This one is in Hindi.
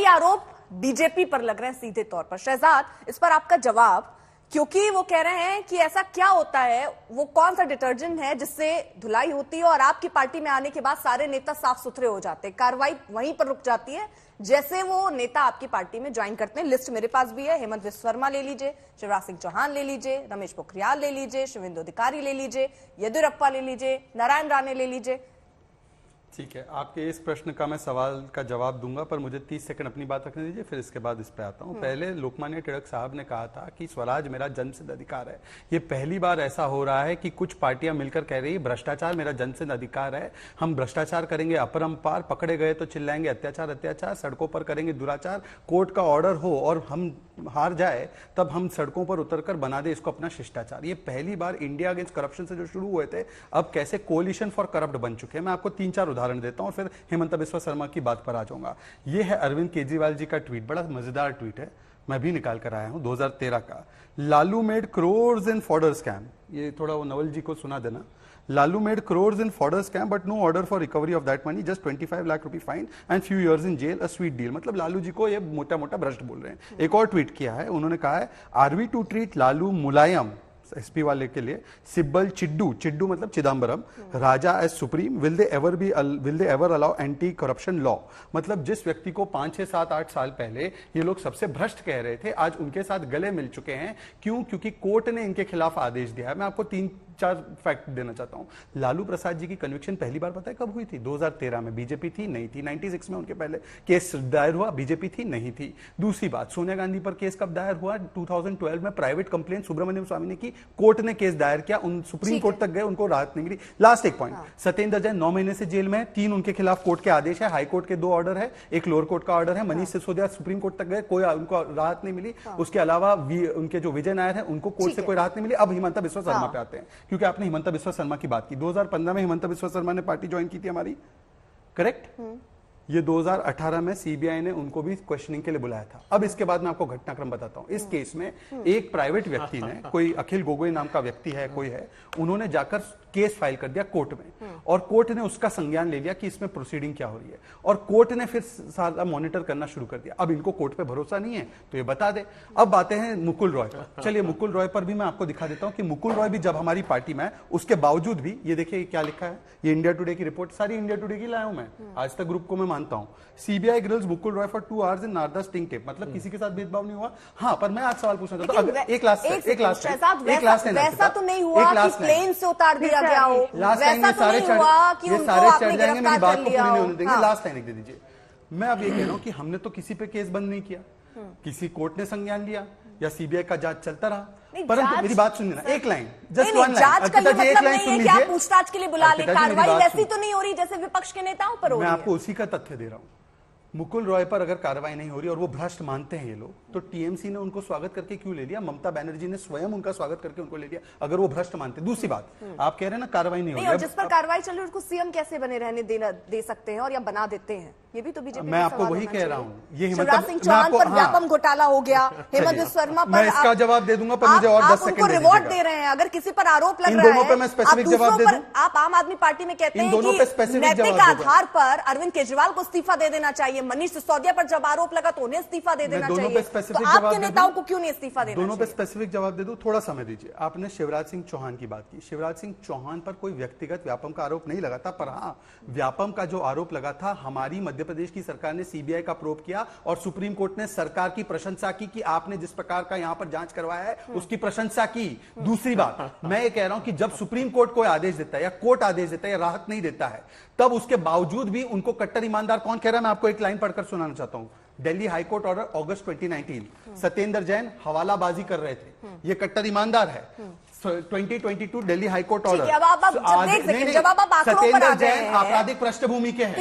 आरोप बीजेपी पर लग रहे हैं सीधे तौर पर। शहजाद, इस पर आपका जवाब, क्योंकि वो कह रहे हैं कि ऐसा क्या होता है, वो कौन सा डिटर्जेंट है जिससे धुलाई होती है और आपकी पार्टी में आने के बाद सारे नेता साफ सुथरे हो जाते हैं, कार्रवाई वहीं पर रुक जाती है जैसे वो नेता आपकी पार्टी में ज्वाइन करते हैं। लिस्ट मेरे पास भी है, हेमंत विश्व शर्मा ले लीजिए, शिवराज सिंह चौहान ले लीजिए, रमेश पोखरियाल ले लीजिए, शुभेंदु अधिकारी ले लीजिए, येदियुरप्पा ले लीजिए, नारायण राणे ले लीजिए। ठीक है, आपके इस प्रश्न का मैं सवाल का जवाब दूंगा, पर मुझे 30 सेकंड अपनी बात रखने दीजिए, फिर इसके बाद इस पे आता हूं। पहले लोकमान्य तिलक साहब ने कहा था कि स्वराज मेरा जन्मसिद्ध अधिकार है। ये पहली बार ऐसा हो रहा है कि कुछ पार्टियां मिलकर कह रही है भ्रष्टाचार मेरा जन्मसिद्ध अधिकार है, हम भ्रष्टाचार करेंगे अपरंपार, पकड़े गए तो चिल्लाएंगे अत्याचार अत्याचार, सड़कों पर करेंगे दुराचार, कोर्ट का ऑर्डर हो और हम हार जाए तब हम सड़कों पर उतरकर बना दे इसको अपना शिष्टाचार। ये पहली बार इंडिया अगेंस्ट करप्शन से जो शुरू हुए थे, अब कैसे कोलिशन फॉर करप्ट बन चुके हैं। मैं आपको 3-4 उदाहरण देता हूं, फिर हेमंत बिस्वा शर्मा की बात पर आ जाऊंगा। ये है अरविंद केजरीवाल जी का ट्वीट, बड़ा मजेदार ट्वीट है, मैं भी निकाल कर आया हूं, 2013 का। लालू मेड क्रोर्स इन फॉर्डर स्कैम, ये थोड़ा वो नवल जी को सुना देना। Lalu made crores in fodder scam, but no order for recovery of that money. Just 25 lakh rupee fine and few years in jail. A sweet deal. मतलब लालू जी को ये मोटा मोटा भ्रष्ट बोल रहे हैं। एक और ट्वीट किया है, उन्होंने कहा है, are we to treat Lalu Mulayam SP वाले के लिए, सिब्बल चिड्डू, चिड्डू मतलब Chidambaram, Raja as supreme, will they ever allow anti corruption law. मतलब जिस व्यक्ति को 5, 6, 7, 8 साल पहले ये लोग सबसे भ्रष्ट कह रहे थे, आज उनके साथ गले मिल चुके हैं। क्यों? क्योंकि कोर्ट ने इनके खिलाफ आदेश दिया है। मैं आपको 3-4 फैक्ट देना चाहता हूं। लालू प्रसाद जी की कन्विक्शन पहली बार पता है कब हुई थी? 2013 में। बीजेपी थी? नहीं थी। 96 में उनके पहले केस दायर हुआ, बीजेपी थी? नहीं थी। दूसरी बात, सोनिया गांधी पर केस कब दायर हुआ? 2012 में प्राइवेट कंप्लेंट सुब्रमण्यम स्वामी ने की, कोर्ट ने केस दायर किया, उन सुप्रीम कोर्ट तक गए, उनको राहत नहीं मिली। लास्ट एक पॉइंट, सत्येंद्र जैन 9 महीने से जेल में, 3 उनके खिलाफ कोर्ट के आदेश है, हाई कोर्ट के 2 ऑर्डर है, एक लोअर कोर्ट का ऑर्डर है। मनीष सिसोदिया सुप्रीम कोर्ट तक गए, कोई उनको राहत नहीं मिली। उसके अलावा उनके जो विजय नायर है, उनको कोर्ट से कोई राहत नहीं मिली। अब हिमंता बिस्वा शर्मा पे आते हैं, क्योंकि आपने हिमंता बिस्वा शर्मा की बात की। 2015 में हिमंता बिस्वा शर्मा ने पार्टी ज्वाइन की थी हमारी, करेक्ट? ये 2018 में सीबीआई ने उनको भी क्वेश्चनिंग के लिए बुलाया था। अब इसके बाद मैं आपको घटनाक्रम बताता हूं। इस केस में एक प्राइवेट व्यक्ति ने, कोई अखिल गोगोई नाम का व्यक्ति है, कोई है, उन्होंने जाकर केस फाइल कर दिया कोर्ट में, और कोर्ट ने उसका संज्ञान ले लिया कि इसमें प्रोसीडिंग क्या हो रही है, और कोर्ट ने फिर सारा मॉनिटर करना शुरू कर दिया। अब इनको कोर्ट पे भरोसा नहीं है तो ये बता दे। अब बातें हैं मुकुल रॉय पर। चलिए मुकुल रॉय पर भी मैं आपको दिखा देता हूं कि मुकुल रॉय भी जब हमारी पार्टी में है, उसके बावजूद भी, ये देखिए क्या लिखा है, ये इंडिया टुडे की रिपोर्ट, सारी इंडिया टुडे की लाया हूं मैं, आज तक ग्रुप को मैं मानता हूं। CBI grills Mukul Roy for 2 hours in Narada sting tape. मतलब किसी के साथ भेदभाव नहीं हुआ। हाँ, पर मैं आज सवाल पूछना चाहता हूं, एक लास्ट वैसा तो नहीं हुआ कि प्लेन से उतार दिया गया हो, वैसा तो नहीं हुआ कि उनको आपने गिरफ्तार कर लिया हो। लास्ट लाइन दे दीजिए। मैं अब ये कह रहा हूं कि हमने तो किसी पे केस बंद नहीं किया, किसी कोर्ट ने संज्ञान लिया या सीबीआई का जांच चलता रहा, परंतु मेरी बात सुनिए ना, एक लाइन, जस्ट वन लाइन। जांच का ये मतलब नहीं है कि आप पूछताछ के लिए बुला ले, कार्रवाई वैसी तो नहीं हो रही जैसे विपक्ष के नेताओं पर हो रही है। मैं आपको उसी का तथ्य दे रहा हूं। मुकुल रॉय पर अगर कार्रवाई नहीं हो रही और वो भ्रष्ट मानते हैं ये लोग, तो टीएमसी ने उनको स्वागत करके क्यों ले लिया? ममता बनर्जी ने स्वयं उनका स्वागत करके उनको ले लिया, अगर वो भ्रष्ट मानते। दूसरी बात, आप कह रहे हैं ना कार्रवाई नहीं हो रही, जिस पर कार्रवाई चल रही है उसको सीएम कैसे बने रहने दे सकते हैं और या बना देते हैं, ये भी तो बीजेपी। मैं आपको वही कह रहा हूँ। ये शिवराज सिंह चौहान पर व्यापक घोटाला हो गया, हेमंत बिस्वा शर्मा पर, मैं इसका जवाब दे दूंगा, पर मुझे और 10 सेकंड दे रिवॉर्ड दे रहे हैं। अगर किसी पर आरोप लग रहा है, मैं स्पेसिफिक जवाब दे दूं? आप आम आदमी पार्टी में कहते हैं कि नैतिक आधार पर अरविंद केजरीवाल को इस्तीफा दे देना चाहिए, मनीष सिसोदिया पर जब आरोप लगा तो उन्हें इस्तीफा दे देना चाहिए, तो आपके नेताओं को क्यों नहीं इस्तीफा देना चाहिए? दोनों पे स्पेसिफिक जवाब दे दूं, थोड़ा समय दीजिए। आपने शिवराज सिंह चौहान की बात की। शिवराज सिंह चौहान पर कोई व्यक्तिगत व्यापम का आरोप नहीं लगा था, पर हाँ, व्यापम का जो आरोप लगा था, हमारी मध्य प्रदेश की सरकार ने सीबीआई का प्रोब किया और सुप्रीम कोर्ट ने सरकार की प्रशंसा की कि आपने जिस प्रकार का यहां पर जांच करवाया है उसकी प्रशंसा की। दूसरी बात, मैं ये कह रहा हूं कि जब सुप्रीम कोर्ट कोई आदेश देता है या कोर्ट आदेश देता है या राहत नहीं देता है, तब उसके बावजूद भी उनको कट्टर ईमानदार कौन कह रहा है? मैं आपको एक लाइन पढ़कर सुनाना चाहता हूं। दिल्ली हाईकोर्ट ऑर्डर अगस्त 2019, सत्येंद्र जैन हवालाबाजी कर रहे थे, ये कट्टर ईमानदार है। 2022 दिल्ली हाईकोर्ट ऑर्डर, सत्येंद्र जैन आपराधिक पृष्ठभूमि के हैं।